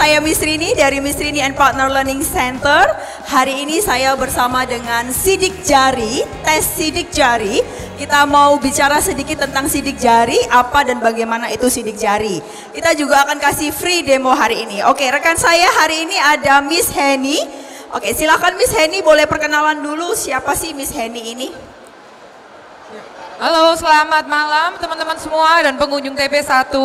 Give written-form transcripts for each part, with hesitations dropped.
saya Miss Rini dari Miss Rini and Partner Learning Center. Hari ini saya bersama dengan sidik jari, tes sidik jari. Kita mau bicara sedikit tentang sidik jari, apa dan bagaimana itu sidik jari. Kita juga akan kasih free demo hari ini. Oke, rekan saya hari ini ada Miss Henny. Oke, silakan Miss Henny, boleh perkenalan dulu siapa sih Miss Henny ini? Halo, selamat malam teman-teman semua dan pengunjung TP1.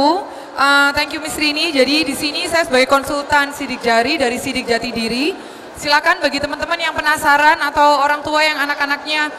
Thank you Miss Rini. Jadi di sini saya sebagai konsultan sidik jari dari Sidik Jati Diri. Silakan bagi teman-teman yang penasaran atau orang tua yang anak-anaknya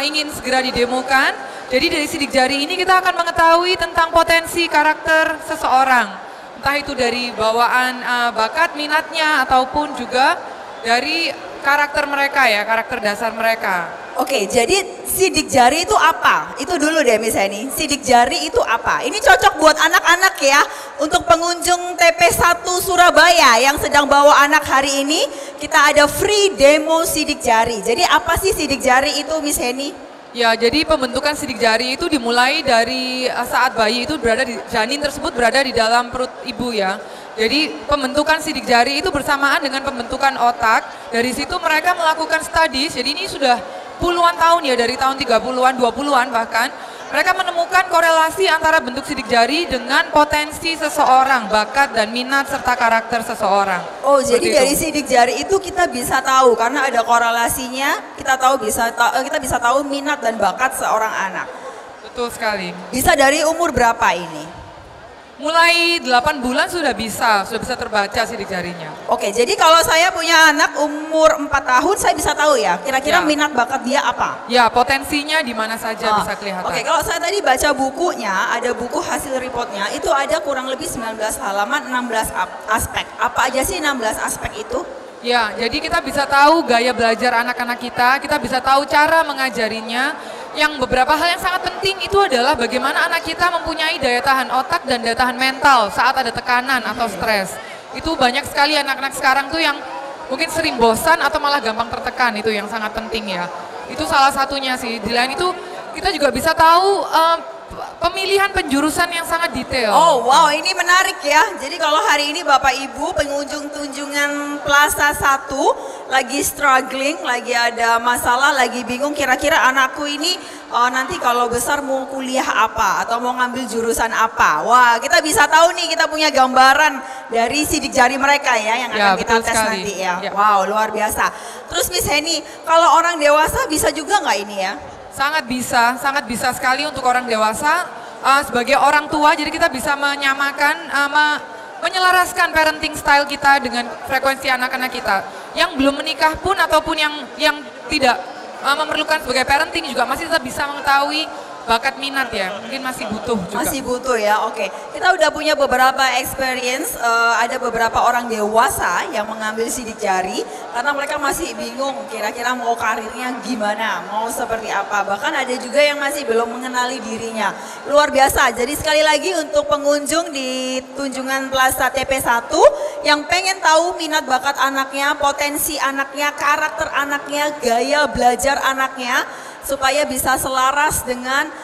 ingin segera didemokan. Jadi dari sidik jari ini kita akan mengetahui tentang potensi karakter seseorang. Entah itu dari bawaan bakat minatnya ataupun juga dari karakter mereka ya, karakter dasar mereka. Oke, jadi sidik jari itu apa? Itu dulu deh Miss Henny, sidik jari itu apa? Ini cocok buat anak-anak ya, untuk pengunjung TP1 Surabaya yang sedang bawa anak hari ini, kita ada free demo sidik jari. Jadi apa sih sidik jari itu Miss Henny? Ya, jadi pembentukan sidik jari itu dimulai dari saat bayi itu berada di janin tersebut berada di dalam perut ibu ya. Jadi pembentukan sidik jari itu bersamaan dengan pembentukan otak. Dari situ mereka melakukan studies, jadi ini sudah puluhan tahun ya, dari tahun 30-an, 20-an bahkan. Mereka menemukan korelasi antara bentuk sidik jari dengan potensi seseorang, bakat dan minat serta karakter seseorang. Oh, jadi dari sidik jari itu kita bisa tahu karena ada korelasinya, kita bisa tahu minat dan bakat seorang anak. Betul sekali. Bisa dari umur berapa ini? Mulai 8 bulan sudah bisa terbaca sidik jarinya. Oke, jadi kalau saya punya anak umur 4 tahun, saya bisa tahu ya, kira-kira minat bakat dia apa? Ya, potensinya di mana saja bisa kelihatan. Oke, kalau saya tadi baca bukunya, ada buku hasil reportnya, itu ada kurang lebih 19 halaman, 16 aspek. Apa aja sih 16 aspek itu? Ya, jadi kita bisa tahu gaya belajar anak-anak kita bisa tahu cara mengajarinya. Yang beberapa hal yang sangat penting itu adalah bagaimana anak kita mempunyai daya tahan otak dan daya tahan mental saat ada tekanan atau stres. Itu banyak sekali anak-anak sekarang tuh yang mungkin sering bosan atau malah gampang tertekan, itu yang sangat penting ya. Itu salah satunya sih. Di lain itu kita juga bisa tahu pemilihan penjurusan yang sangat detail. Oh wow, ini menarik ya. Jadi kalau hari ini Bapak Ibu pengunjung tunjungan Plaza 1 lagi struggling, lagi ada masalah, lagi bingung kira-kira anakku ini nanti kalau besar mau kuliah apa atau mau ngambil jurusan apa. Wah, kita bisa tahu nih, kita punya gambaran dari sidik jari mereka ya yang akan kita tes sekali nanti ya. Wow, luar biasa. Terus Miss Henny, kalau orang dewasa bisa juga nggak ini ya? Sangat bisa sekali untuk orang dewasa. Sebagai orang tua, jadi kita bisa menyamakan, menyelaraskan parenting style kita dengan frekuensi anak-anak kita. Yang belum menikah pun ataupun yang tidak memerlukan sebagai parenting juga masih tetap bisa mengetahui bakat minat ya, mungkin masih butuh juga. Masih butuh ya, oke. Kita udah punya beberapa experience, ada beberapa orang dewasa yang mengambil sidik jari karena mereka masih bingung kira-kira mau karirnya gimana, mau seperti apa. Bahkan ada juga yang masih belum mengenali dirinya. Luar biasa, jadi sekali lagi untuk pengunjung di Tunjungan Plaza TP1 yang pengen tahu minat bakat anaknya, potensi anaknya, karakter anaknya, gaya belajar anaknya, supaya bisa selaras dengan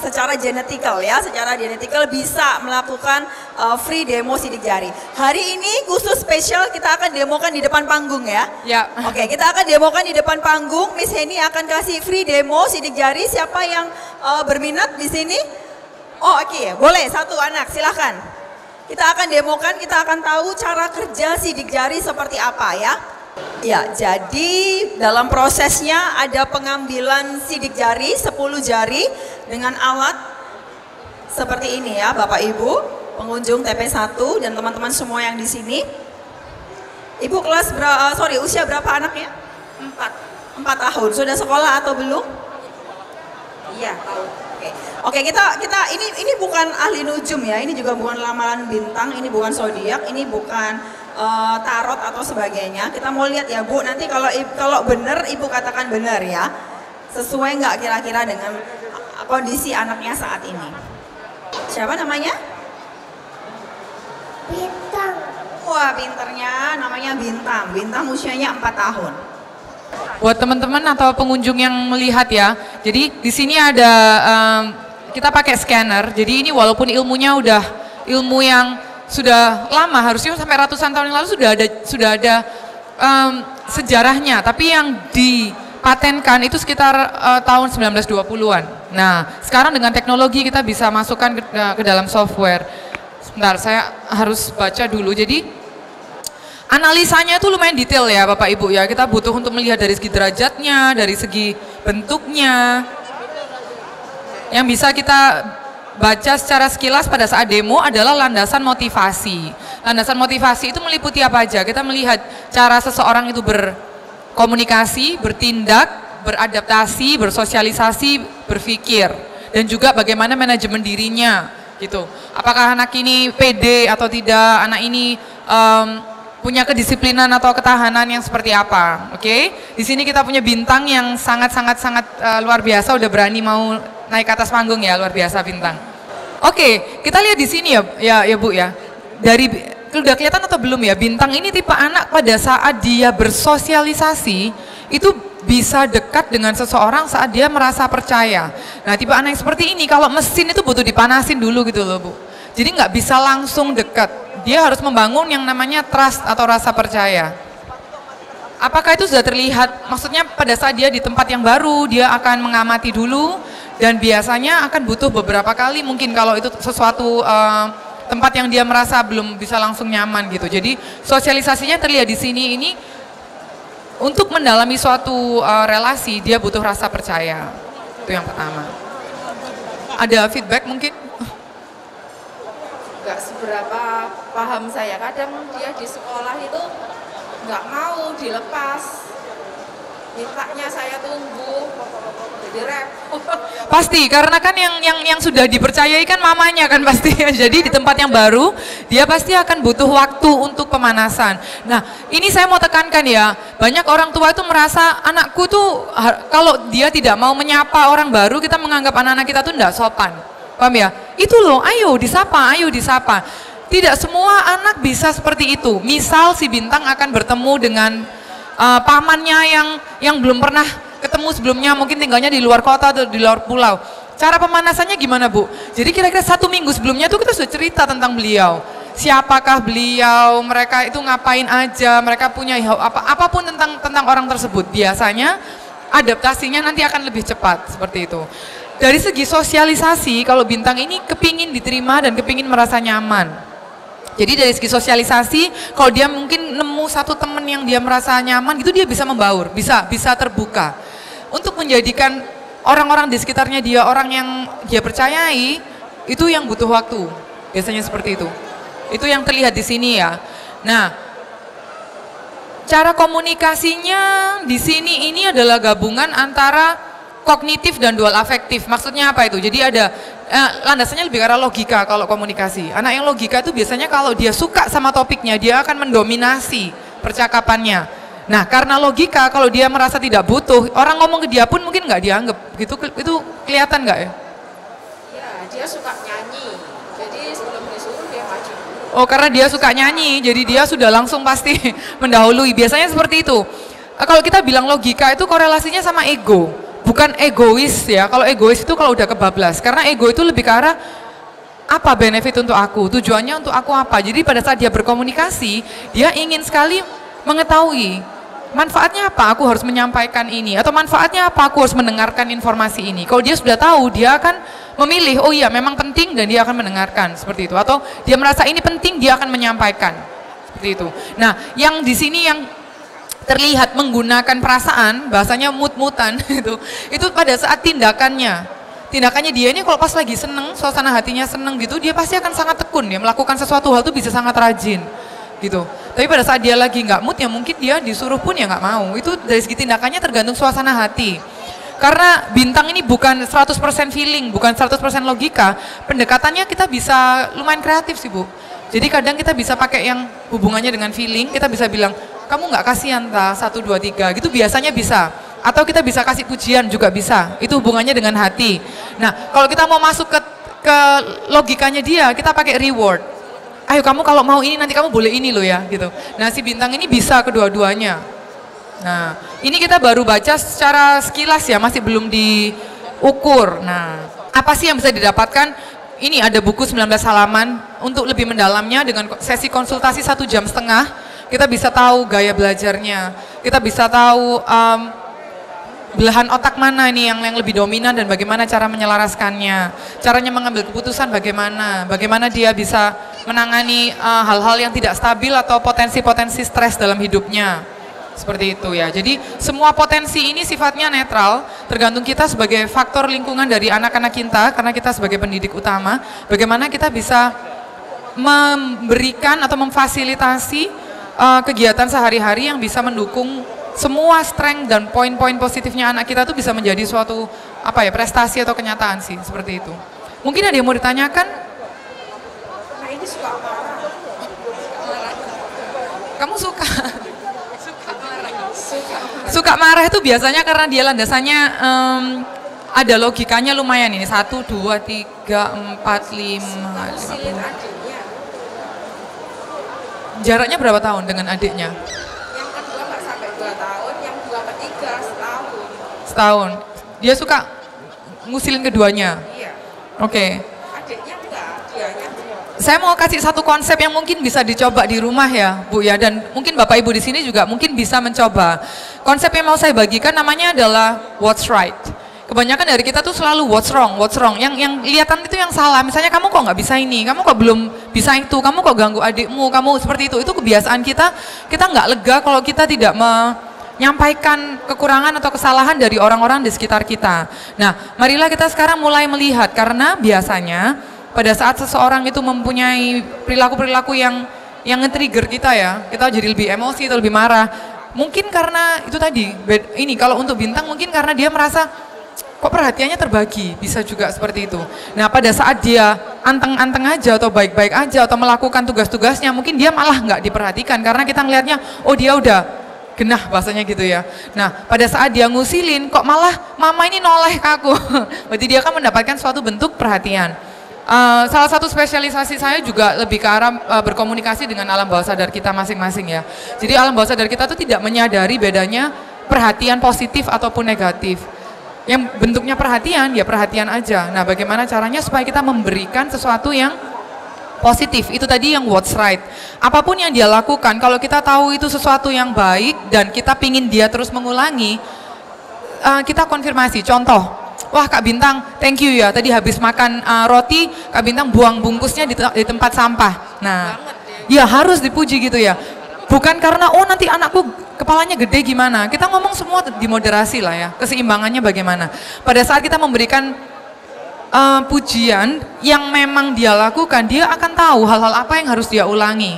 secara genetikal ya, secara genetikal bisa melakukan free demo sidik jari. Hari ini khusus spesial kita akan demokan di depan panggung ya. Ya. Oke, kita akan demokan di depan panggung. Miss Henny akan kasih free demo sidik jari. Siapa yang berminat di sini? Oh oke, boleh satu anak, silahkan. Kita akan demokan, kita akan tahu cara kerja sidik jari seperti apa ya. Ya, jadi dalam prosesnya ada pengambilan sidik jari 10 jari dengan alat seperti ini ya, Bapak Ibu, pengunjung TP1 dan teman-teman semua yang di sini. Ibu usia berapa anaknya? 4 tahun. Sudah sekolah atau belum? Iya. Oke, kita ini bukan ahli nujum ya, ini juga bukan ramalan bintang, ini bukan zodiak, ini bukan tarot atau sebagainya. Kita mau lihat ya Bu, nanti kalau benar Ibu katakan benar ya, sesuai nggak kira-kira dengan kondisi anaknya saat ini. Siapa namanya? Bintang. Wah, pinternya namanya Bintang. Bintang usianya 4 tahun. Buat teman-teman atau pengunjung yang melihat ya, jadi di sini ada kita pakai scanner. Jadi ini walaupun ilmunya udah ilmu yang sudah lama, harusnya sampai ratusan tahun yang lalu sudah ada sejarahnya, tapi yang dipatenkan itu sekitar tahun 1920-an. Nah, sekarang dengan teknologi kita bisa masukkan ke dalam software. Sebentar, saya harus baca dulu. Jadi analisanya itu lumayan detail ya Bapak Ibu ya. Kita butuh untuk melihat dari segi derajatnya, dari segi bentuknya. Yang bisa kita baca secara sekilas pada saat demo adalah landasan motivasi. Landasan motivasi itu meliputi apa aja? Kita melihat cara seseorang itu berkomunikasi, bertindak, beradaptasi, bersosialisasi, berpikir, dan juga bagaimana manajemen dirinya gitu. Apakah anak ini pede atau tidak, anak ini punya kedisiplinan atau ketahanan yang seperti apa, oke? Di sini kita punya bintang yang sangat luar biasa, udah berani mau naik ke atas panggung ya, luar biasa bintang. Oke, kita lihat di sini ya Bu ya. Dari udah kelihatan atau belum ya, bintang ini tipe anak pada saat dia bersosialisasi itu bisa dekat dengan seseorang saat dia merasa percaya. Nah, tipe anak yang seperti ini kalau mesin itu butuh dipanasin dulu gitu loh Bu. Jadi nggak bisa langsung dekat. Dia harus membangun yang namanya trust atau rasa percaya. Apakah itu sudah terlihat? Maksudnya pada saat dia di tempat yang baru, dia akan mengamati dulu dan biasanya akan butuh beberapa kali mungkin kalau itu sesuatu tempat yang dia merasa belum bisa langsung nyaman gitu. Jadi sosialisasinya terlihat di sini ini untuk mendalami suatu relasi dia butuh rasa percaya. Itu yang pertama. Ada feedback mungkin? Nggak seberapa paham saya, kadang dia di sekolah itu nggak mau dilepas, mintanya saya tunggu, jadi repot. Pasti, karena kan yang sudah dipercayai kan mamanya kan pasti. Jadi di tempat yang baru dia pasti akan butuh waktu untuk pemanasan. Nah, ini saya mau tekankan ya, banyak orang tua itu merasa anakku tuh kalau dia tidak mau menyapa orang baru, kita menganggap anak-anak kita tuh enggak sopan. Paham ya? Itu loh, ayo disapa, ayo disapa. Tidak semua anak bisa seperti itu. Misal si Bintang akan bertemu dengan pamannya yang belum pernah ketemu sebelumnya, mungkin tinggalnya di luar kota atau di luar pulau. Cara pemanasannya gimana Bu? Jadi kira-kira 1 minggu sebelumnya tuh kita sudah cerita tentang beliau. Siapakah beliau, mereka itu ngapain aja, mereka punya apapun tentang orang tersebut. Biasanya adaptasinya nanti akan lebih cepat seperti itu. Dari segi sosialisasi, kalau Bintang ini kepingin diterima dan kepingin merasa nyaman. Jadi dari segi sosialisasi, kalau dia mungkin nemu satu teman yang dia merasa nyaman, itu dia bisa membaur, bisa terbuka. Untuk menjadikan orang-orang di sekitarnya dia orang yang dia percayai, itu yang butuh waktu. Biasanya seperti itu. Itu yang terlihat di sini ya. Nah, cara komunikasinya di sini ini adalah gabungan antara kognitif dan dual afektif. Maksudnya apa itu? Jadi ada landasannya lebih ke arah logika kalau komunikasi. Anak yang logika itu biasanya kalau dia suka sama topiknya, dia akan mendominasi percakapannya. Nah, karena logika, kalau dia merasa tidak butuh, orang ngomong ke dia pun mungkin nggak dianggap. Gitu, itu kelihatan nggak ya? Ya, dia suka nyanyi. Jadi sebelum disuruh dia maju. Oh, karena dia suka nyanyi, jadi dia sudah langsung pasti mendahului. Biasanya seperti itu. Kalau kita bilang logika itu korelasinya sama ego. Bukan egois ya, kalau egois itu kalau udah kebablas, karena ego itu lebih ke arah apa benefit untuk aku, tujuannya untuk aku apa. Jadi pada saat dia berkomunikasi, dia ingin sekali mengetahui manfaatnya apa, aku harus menyampaikan ini, atau manfaatnya apa, aku harus mendengarkan informasi ini. Kalau dia sudah tahu, dia akan memilih, oh iya memang penting, dan dia akan mendengarkan, seperti itu. Atau dia merasa ini penting, dia akan menyampaikan, seperti itu. Nah, yang di sini yang terlihat menggunakan perasaan, bahasanya mut-mutan itu pada saat tindakannya dia ini kalau pas lagi seneng, suasana hatinya seneng gitu, dia pasti akan sangat tekun ya, melakukan sesuatu hal itu bisa sangat rajin gitu. Tapi pada saat dia lagi nggak mood ya mungkin dia disuruh pun ya nggak mau. Itu dari segi tindakannya tergantung suasana hati. Karena Bintang ini bukan 100% feeling, bukan 100% logika, pendekatannya kita bisa lumayan kreatif sih Bu. Jadi kadang kita bisa pakai yang hubungannya dengan feeling, kita bisa bilang, kamu nggak kasihan ta, 1, 2, 3, gitu biasanya bisa. Atau kita bisa kasih pujian juga bisa, itu hubungannya dengan hati. Nah, kalau kita mau masuk ke logikanya dia, kita pakai reward. Ayo kamu kalau mau ini, nanti kamu boleh ini loh ya, gitu. Nah, si Bintang ini bisa kedua-duanya. Nah, ini kita baru baca secara sekilas ya, masih belum diukur. Nah, apa sih yang bisa didapatkan? ini ada buku 19 halaman untuk lebih mendalamnya dengan sesi konsultasi 1,5 jam. Kita bisa tahu gaya belajarnya, kita bisa tahu belahan otak mana nih yang lebih dominan dan bagaimana cara menyelaraskannya, caranya mengambil keputusan bagaimana dia bisa menangani hal-hal yang tidak stabil atau potensi-potensi stres dalam hidupnya. Seperti itu ya. Jadi semua potensi ini sifatnya netral, tergantung kita sebagai faktor lingkungan dari anak-anak kita, karena kita sebagai pendidik utama, bagaimana kita bisa memberikan atau memfasilitasi kegiatan sehari-hari yang bisa mendukung semua strength dan poin-poin positifnya anak kita tuh bisa menjadi suatu prestasi atau kenyataan sih, seperti itu. Mungkin ada yang mau ditanyakan? Nah, ini suka marah. Kamu suka? Suka marah itu biasanya karena dia landasannya ada logikanya lumayan ini. 1, 2, 3, 4, 5, 50. Jaraknya berapa tahun dengan adiknya? Yang kedua nggak sampai 2 tahun, yang dua ketiga setahun. Setahun. Dia suka ngusilin keduanya? Iya. Oke. Adiknya enggak, dianya. Saya mau kasih satu konsep yang mungkin bisa dicoba di rumah ya, Bu ya, dan mungkin Bapak Ibu di sini juga mungkin bisa mencoba. Konsep yang mau saya bagikan namanya adalah what's right. Kebanyakan dari kita tuh selalu what's wrong. Yang kelihatan itu yang salah. Misalnya kamu kok nggak bisa ini, kamu kok belum bisa itu, kamu kok ganggu adikmu, kamu seperti itu. Itu kebiasaan kita. Kita nggak lega kalau kita tidak menyampaikan kekurangan atau kesalahan dari orang-orang di sekitar kita. Nah, marilah kita sekarang mulai melihat, karena biasanya pada saat seseorang itu mempunyai perilaku-perilaku yang nge-trigger kita ya, kita jadi lebih emosi atau lebih marah. Mungkin karena itu tadi, ini kalau untuk Bintang mungkin karena dia merasa kok perhatiannya terbagi, bisa juga seperti itu. Nah, pada saat dia anteng-anteng aja atau baik-baik aja atau melakukan tugas-tugasnya, mungkin dia malah nggak diperhatikan karena kita ngelihatnya, oh dia udah genah bahasanya gitu ya. Nah, pada saat dia ngusilin, kok malah mama ini noleh ke aku. Berarti dia akan mendapatkan suatu bentuk perhatian. Salah satu spesialisasi saya juga lebih ke arah berkomunikasi dengan alam bawah sadar kita masing-masing ya. Jadi alam bawah sadar kita tuh tidak menyadari bedanya perhatian positif ataupun negatif. Yang bentuknya perhatian, ya perhatian aja. Nah, bagaimana caranya supaya kita memberikan sesuatu yang positif, itu tadi yang what's right. Apapun yang dia lakukan, kalau kita tahu itu sesuatu yang baik dan kita pingin dia terus mengulangi, kita konfirmasi. Contoh, wah Kak Bintang, thank you ya, tadi habis makan roti, Kak Bintang buang bungkusnya di tempat sampah. Nah, ya harus dipuji gitu ya. Bukan karena, oh nanti anakku kepalanya gede gimana. Kita ngomong semua dimoderasi lah ya, keseimbangannya bagaimana. Pada saat kita memberikan pujian yang memang dia lakukan, dia akan tahu hal-hal apa yang harus dia ulangi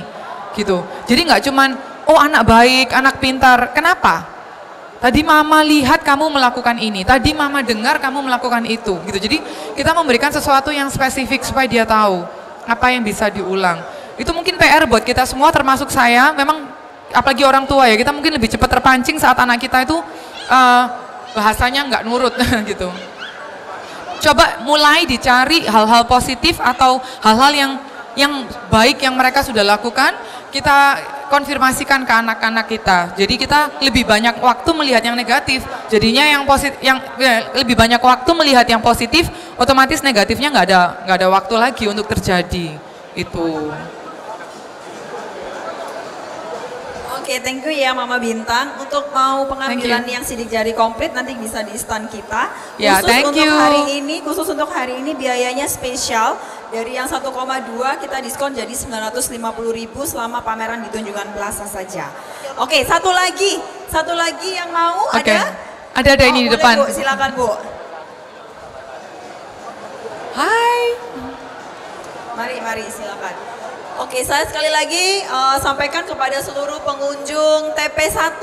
gitu. Jadi nggak cuman, oh anak baik, anak pintar, kenapa? Tadi mama lihat kamu melakukan ini, tadi mama dengar kamu melakukan itu gitu. Jadi kita memberikan sesuatu yang spesifik supaya dia tahu apa yang bisa diulang. Itu mungkin PR buat kita semua, termasuk saya. Memang apalagi orang tua ya, kita mungkin lebih cepat terpancing saat anak kita itu bahasanya nggak nurut gitu. Coba mulai dicari hal-hal positif atau hal-hal yang baik yang mereka sudah lakukan, kita konfirmasikan ke anak-anak kita. Jadi kita lebih banyak waktu melihat yang negatif. Jadinya yang positif, lebih banyak waktu melihat yang positif, otomatis negatifnya nggak ada waktu lagi untuk terjadi. Itu. Oke, thank you ya Mama Bintang. Untuk mau pengambilan yang sidik jari komplit nanti bisa di stand kita. Ya, thank you. Khusus untuk hari ini biayanya spesial. Dari yang 1,2 kita diskon jadi 950.000 selama pameran di Tunjungan Plaza saja. Oke, satu lagi yang mau ada? Ada ini di depan. Bu, silakan Bu. Hai. Mari silakan. Oke, saya sekali lagi sampaikan kepada seluruh pengunjung TP1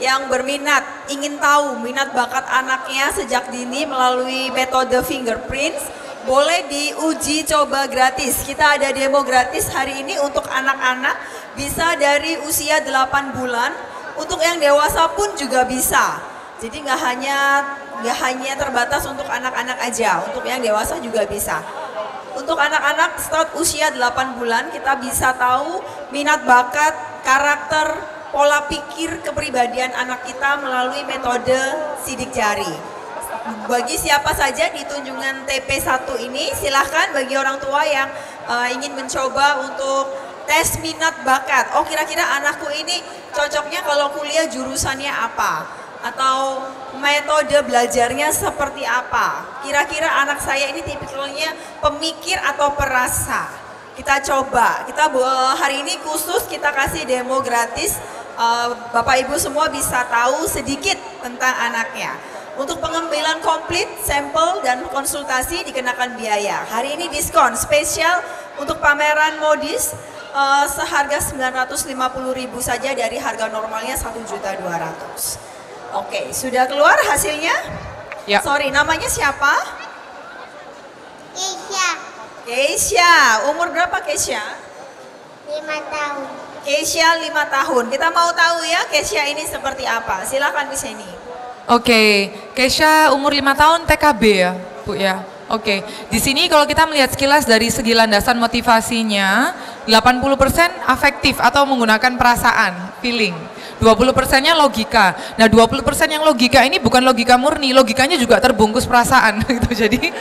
yang berminat, ingin tahu minat bakat anaknya sejak dini melalui metode fingerprints, boleh diuji coba gratis. Kita ada demo gratis hari ini untuk anak-anak, bisa dari usia 8 bulan, untuk yang dewasa pun juga bisa. Jadi nggak hanya terbatas untuk anak-anak aja, untuk yang dewasa juga bisa. Untuk anak-anak start usia 8 bulan kita bisa tahu minat bakat, karakter, pola pikir, kepribadian anak kita melalui metode sidik jari. bagi siapa saja di Tunjungan TP1 ini, silahkan bagi orang tua yang ingin mencoba untuk tes minat bakat. Oh, kira-kira anakku ini cocoknya kalau kuliah jurusannya apa? Atau metode belajarnya seperti apa? Kira-kira anak saya ini tipikalnya pemikir atau perasa? Kita coba, hari ini khusus kita kasih demo gratis. Bapak Ibu semua bisa tahu sedikit tentang anaknya. Untuk pengambilan komplit, sampel, dan konsultasi dikenakan biaya. Hari ini diskon spesial untuk pameran modis seharga 950.000 saja dari harga normalnya 1.200.000. Oke, sudah keluar hasilnya? Ya. Sorry, namanya siapa? Keisha, Keisha. Umur berapa Keisha? 5 tahun. Keisha 5 tahun. Kita mau tahu ya Keisha ini seperti apa. Silakan di sini. Oke, Keisha umur 5 tahun TKB ya, Bu ya. Oke, di sini kalau kita melihat sekilas dari segi landasan motivasinya, 80% afektif atau menggunakan perasaan, feeling. 20%-nya logika. Nah, 20% yang logika ini bukan logika murni, logikanya juga terbungkus perasaan gitu. Jadi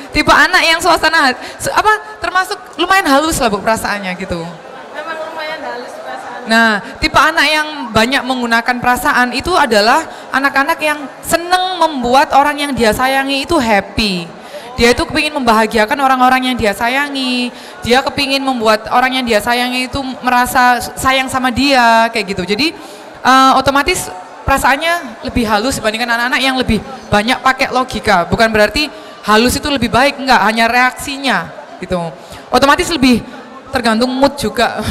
tipe anak yang suasana termasuk lumayan halus lah Bu perasaannya gitu. Memang lumayan halus perasaan. Nah, tipe anak yang banyak menggunakan perasaan itu adalah anak-anak yang seneng membuat orang yang dia sayangi itu happy. Dia itu kepingin membahagiakan orang-orang yang dia sayangi. Dia kepingin membuat orang yang dia sayangi itu merasa sayang sama dia, kayak gitu. Jadi otomatis perasaannya lebih halus dibandingkan anak-anak yang lebih banyak pakai logika. Bukan berarti halus itu lebih baik, enggak, hanya reaksinya gitu. Otomatis lebih tergantung mood juga.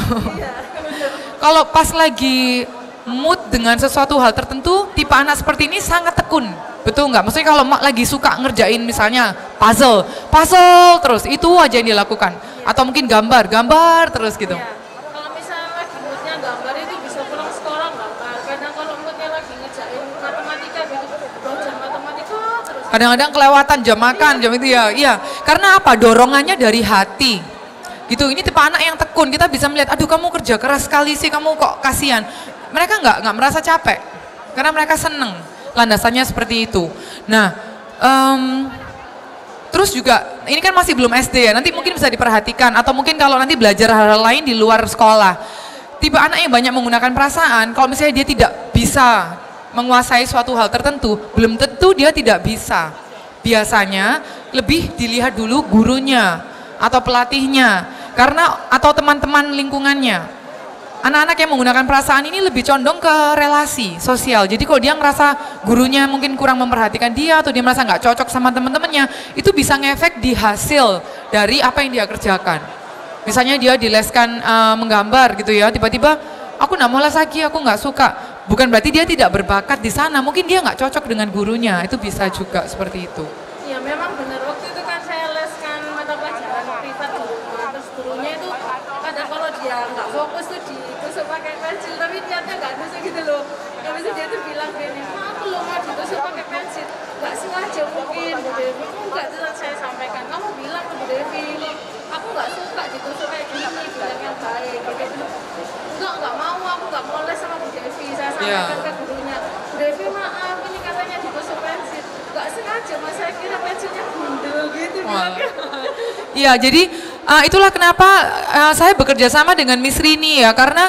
Kalau pas lagi mood dengan sesuatu hal tertentu, tipe anak seperti ini sangat tekun. Betul nggak? Maksudnya kalau lagi suka ngerjain misalnya puzzle terus, itu aja yang dilakukan. Atau mungkin gambar terus gitu. Ya, kalau misalnya lagi moodnya gambar itu bisa pulang sekolah gambar. Kadang kalau moodnya lagi ngerjain matematika gitu, belajar matematika terus. Kadang-kadang kelewatan jam makan, jam itu ya. Iya, karena apa? Dorongannya dari hati. Gitu, ini tipe anak yang tekun. Kita bisa melihat, aduh kamu kerja keras sekali sih, kamu kok kasihan. Mereka nggak merasa capek, karena mereka seneng. Landasannya seperti itu. Nah, terus juga ini kan masih belum SD ya, nanti mungkin bisa diperhatikan atau mungkin kalau nanti belajar hal-hal lain di luar sekolah. Tipe anak yang banyak menggunakan perasaan, kalau misalnya dia tidak bisa menguasai suatu hal tertentu, belum tentu dia tidak bisa. Biasanya lebih dilihat dulu gurunya atau pelatihnya, karena atau teman-teman lingkungannya. Anak-anak yang menggunakan perasaan ini lebih condong ke relasi sosial. Jadi kalau dia ngerasa gurunya mungkin kurang memperhatikan dia atau dia merasa nggak cocok sama teman-temannya, itu bisa ngefek di hasil dari apa yang dia kerjakan. Misalnya dia dileskan menggambar gitu ya, tiba-tiba aku nggak mau les lagi, aku nggak suka. Bukan berarti dia tidak berbakat di sana, mungkin dia nggak cocok dengan gurunya, itu bisa juga seperti itu. Ya memang benar, waktu itu kan saya leskan mata pelajaran privat di rumah, terus gurunya itu kadang kalau dia nggak fokus tuh ditusuk pakai pensil, tapi niatnya nggak tusuk gitu loh. Habis itu dia tuh bilang gini, aku loh mau ditusuk pakai pensil, nggak sengaja mungkin Bu Devi. Enggak, itu saya sampaikan, kamu bilang ke Bu Devi, aku nggak suka ditusuk kayak gini, bilang yang baik gitu. Nggak mau, aku nggak mau les sama Bu Devi. Saya sampaikan ke gurunya, Bu Devi maaf, ini katanya ditusuk pensil. Nggak sengaja, mas, saya kira pensilnya gundul gitu. Iya, jadi itulah kenapa saya bekerja sama dengan Miss Rini ya, karena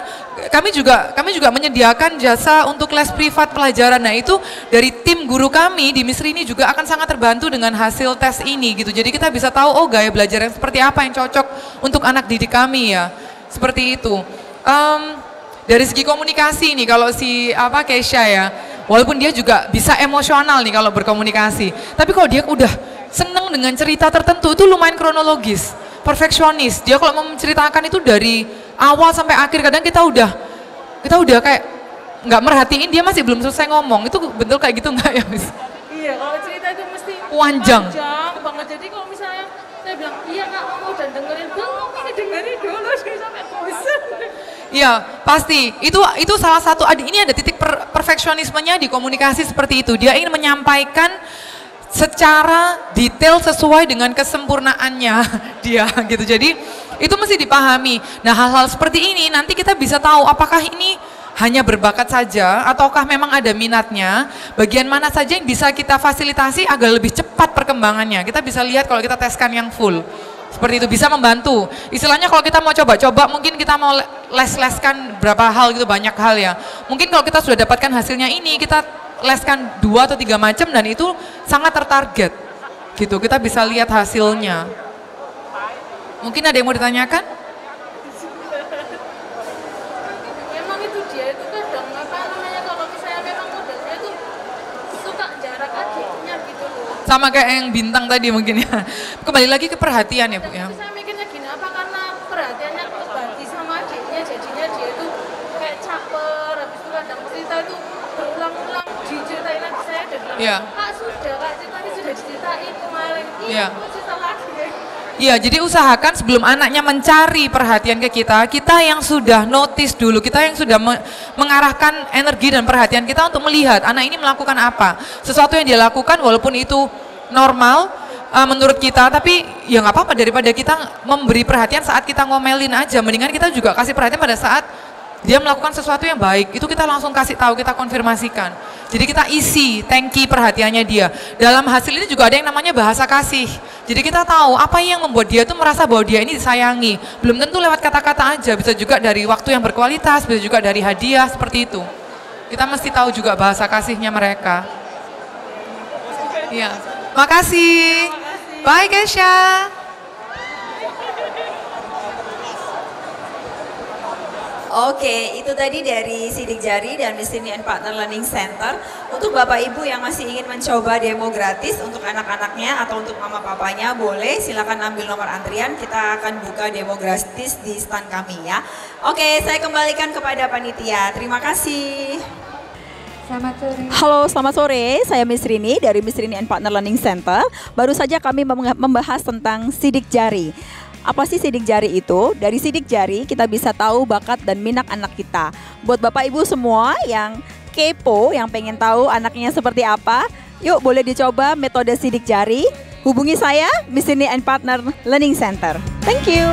kami juga menyediakan jasa untuk les privat pelajaran. Nah itu dari tim guru kami di Miss Rini juga akan sangat terbantu dengan hasil tes ini gitu. Jadi kita bisa tahu oh gaya belajar yang seperti apa yang cocok untuk anak didik kami ya, seperti itu. Dari segi komunikasi nih kalau si Keisha ya, walaupun dia juga bisa emosional nih kalau berkomunikasi, tapi kalau dia udah seneng dengan cerita tertentu itu lumayan kronologis, perfeksionis. Dia kalau mau menceritakan itu dari awal sampai akhir, kadang kita udah kayak nggak merhatiin dia masih belum selesai ngomong. Itu betul kayak gitu nggak ya, Miss? Iya, kalau cerita itu mesti panjang banget. Jadi kalau misalnya saya bilang iya Kak, kamu udah dengerin, belum, ini dengerin dulu sampai bosan. Iya, pasti. Itu salah satu, ini ada titik perfeksionismenya di komunikasi seperti itu. Dia ingin menyampaikan secara detail sesuai dengan kesempurnaannya dia gitu. Jadi itu mesti dipahami. Nah hal-hal seperti ini nanti kita bisa tahu apakah ini hanya berbakat saja ataukah memang ada minatnya, bagian mana saja yang bisa kita fasilitasi agar lebih cepat perkembangannya. Kita bisa lihat kalau kita teskan yang full. Seperti itu bisa membantu. Istilahnya kalau kita mau coba-coba, mungkin kita mau les-leskan berapa hal gitu, banyak hal ya. Mungkin kalau kita sudah dapatkan hasilnya ini, kita leskan 2 atau 3 macam dan itu sangat tertarget. Gitu, kita bisa lihat hasilnya. Mungkin ada yang mau ditanyakan? Memang itu dia itu kadang apa namanya kalau misalnya memang modelnya itu suka jarak adiknya gitu loh. Sama kayak yang bintang tadi mungkin ya. Kembali lagi ke perhatian ya Bu ya. Tapi saya mikirnya gini, apa karena perhatiannya kebagi sama adiknya jadinya dia itu kayak caper, habis itu kadang cerita itu berulang-ulang diceritain lagi saya dan bilang, Iya. Kak sudah, Kak cerita ini sudah diceritain kemarin, Iya. kok cerita lagi. Iya, jadi usahakan sebelum anaknya mencari perhatian ke kita yang sudah notice dulu, kita yang sudah mengarahkan energi dan perhatian kita untuk melihat anak ini melakukan apa. Sesuatu yang dia lakukan walaupun itu normal menurut kita, tapi ya nggak apa-apa daripada kita memberi perhatian saat kita ngomelin aja. Mendingan kita juga kasih perhatian pada saat dia melakukan sesuatu yang baik, itu kita langsung kasih tahu, kita konfirmasikan. Jadi kita isi tangki perhatiannya dia. Dalam hasil ini juga ada yang namanya bahasa kasih. Jadi kita tahu apa yang membuat dia tuh merasa bahwa dia ini disayangi. Belum tentu lewat kata-kata aja, bisa juga dari waktu yang berkualitas, bisa juga dari hadiah, seperti itu. Kita mesti tahu juga bahasa kasihnya mereka. Iya, makasih. Bye Kesha. Oke, itu tadi dari Sidik Jari dan Mistrini and Partner Learning Center. Untuk Bapak Ibu yang masih ingin mencoba demo gratis untuk anak-anaknya atau untuk mama papanya, boleh silakan ambil nomor antrian. Kita akan buka demo gratis di stand kami ya. Oke, saya kembalikan kepada panitia. Terima kasih. Selamat sore. Halo, selamat sore. Saya Mistrini dari Mistrini and Partner Learning Center. Baru saja kami membahas tentang Sidik Jari. Apa sih sidik jari itu? Dari sidik jari kita bisa tahu bakat dan minat anak kita. Buat Bapak Ibu semua yang kepo, yang pengen tahu anaknya seperti apa, yuk boleh dicoba metode sidik jari. Hubungi saya, Mistrini and Partner Learning Center. Thank you.